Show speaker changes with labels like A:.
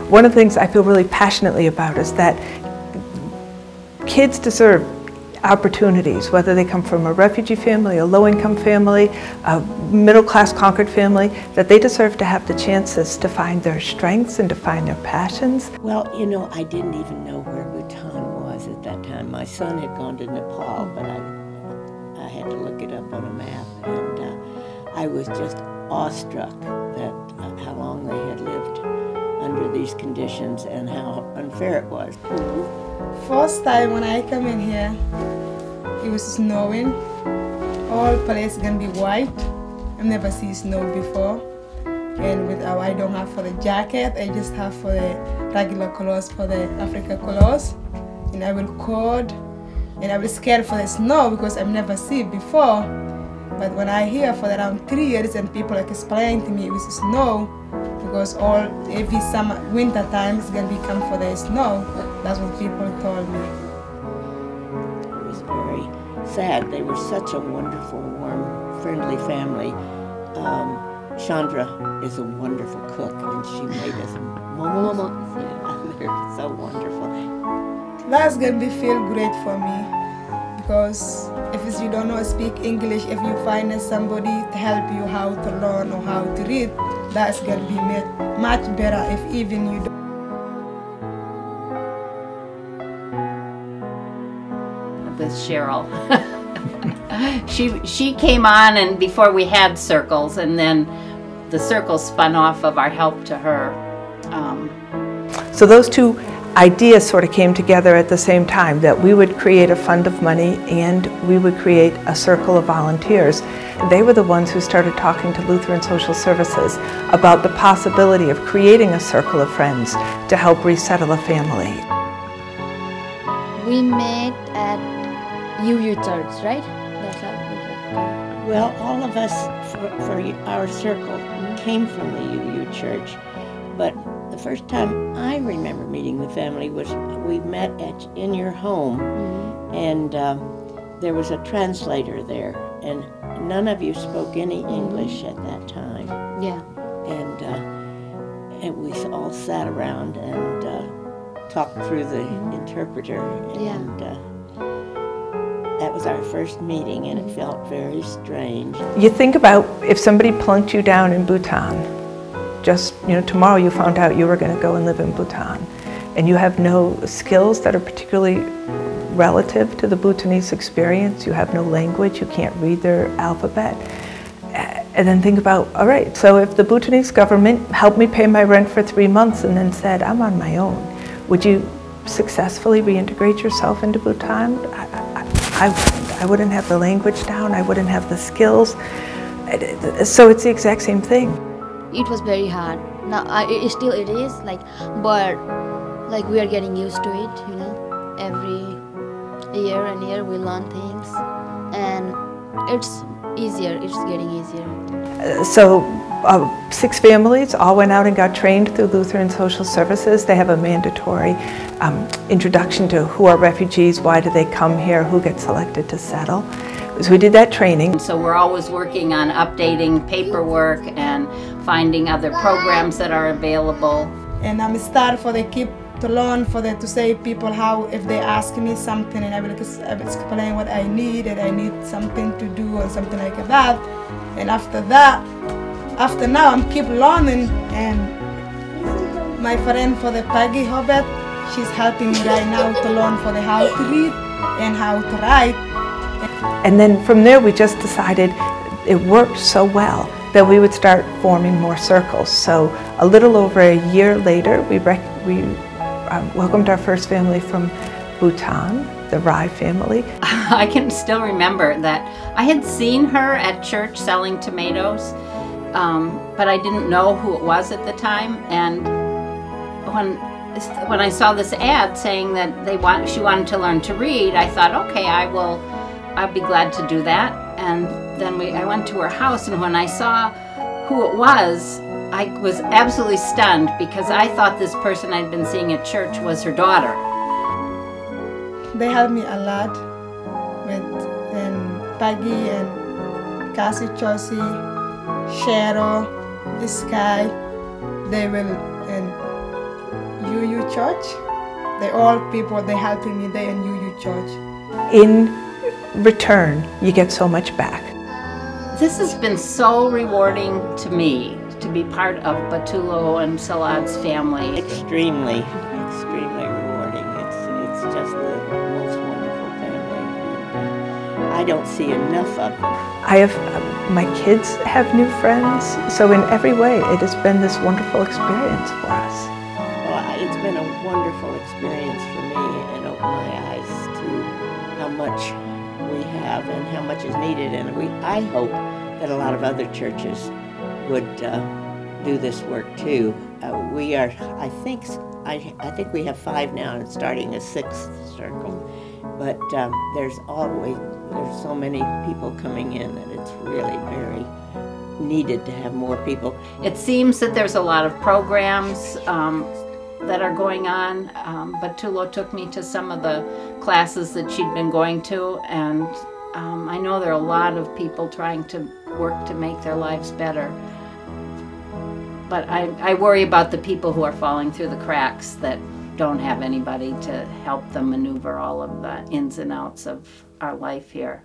A: one of the things I feel really passionately about is that kids deserve opportunities, whether they come from a refugee family, a low-income family, a middle-class Concord family, that they deserve to have the chances to find their strengths and to find their passions.
B: Well, you know, I didn't even know where Bhutan was at that time. My son had gone to Nepal, but I had to look it up on a map, and I was just awestruck that how long they had lived under these conditions and how unfair it was.
C: First time when I come in here, it was snowing. All place gonna be white. I've never seen snow before. And with I don't have for the jacket, I just have for the regular colors, for the Africa colors. And I will cold, and I was scared for the snow because I've never seen it before. But when I hear for around 3 years and people like explain to me it was snow, because every summer, winter time it's gonna become for the snow. That's what people told me.
B: It was very sad. They were such a wonderful, warm, friendly family. Chandra is a wonderful cook, and she made us momos. They're so wonderful.
C: That's gonna be feel great for me, because if you don't know speak English, if you find somebody to help you how to learn or how to read, that's gonna be much better if even you don't.
D: With Cheryl. She came on, and before we had circles, and then the circles spun off of our help to her.
A: So those two ideas sort of came together at the same time, that we would create a fund of money and we would create a circle of volunteers. They were the ones who started talking to Lutheran Social Services about the possibility of creating a circle of friends to help resettle a family.
E: We met at UU Church, right? That's how we met.
B: Well, all of us for our circle came from the UU Church, but the first time I remember meeting the family was we met in your home, and there was a translator there, and none of you spoke any English at that time.
E: Yeah.
B: And we all sat around and talked through the interpreter, and that was our first meeting, and it felt very strange.
A: You think about if somebody plunked you down in Bhutan, just, tomorrow you found out you were going to go and live in Bhutan, and you have no skills that are particularly relative to the Bhutanese experience, you have no language, you can't read their alphabet. And then think about, all right, so if the Bhutanese government helped me pay my rent for 3 months and then said, I'm on my own, would you successfully reintegrate yourself into Bhutan? I wouldn't have the language down, I wouldn't have the skills. So it's the exact same thing.
E: It was very hard. Now, still it is, but we are getting used to it, Every year and year we learn things, and it's easier, it's getting easier.
A: So 6 families all went out and got trained through Lutheran Social Services. They have a mandatory introduction to who are refugees, why do they come here, who gets selected to settle. So we did that training.
D: So we're always working on updating paperwork and finding other programs that are available.
C: And I'm start for the keep to learn to say people how if they ask me something, and I will explain what I need, and I need something to do or something like that. And after now I'm keep learning, and my friend for the Peggy Hobbit, she's helping me right now to learn for the how to read and how to write.
A: And then from there we just decided it worked so well that we would start forming more circles. So a little over a year later, we welcomed our first family from Bhutan, the Rai family.
D: I can still remember that I had seen her at church selling tomatoes, but I didn't know who it was at the time. And when I saw this ad saying that she wanted to learn to read, I thought, okay, I'd be glad to do that. And then I went to her house, and when I saw who it was, I was absolutely stunned, because I thought this person I'd been seeing at church was her daughter.
C: They helped me a lot with Peggy and Cassie Chossi, Cheryl, Sky. They will UU Church. They all people, they helping me there in UU Church.
A: In return, you get so much back.
D: This has been so rewarding to me to be part of Batulo and Salad's family.
B: Extremely, extremely rewarding. It's just the most wonderful family. I don't see enough of them.
A: My kids have new friends, so in every way it has been this wonderful experience for us.
B: Well, it's been a wonderful experience for me and opened my eyes to how much we have and how much is needed. And I hope that a lot of other churches would do this work too. We are, I think we have 5 now and starting a 6th circle. But there's so many people coming in that it's really very needed to have more people.
D: It seems that there's a lot of programs that are going on. Batulo took me to some of the classes that she'd been going to, and I know there are a lot of people trying to work to make their lives better. But I worry about the people who are falling through the cracks that don't have anybody to help them maneuver all of the ins and outs of our life here.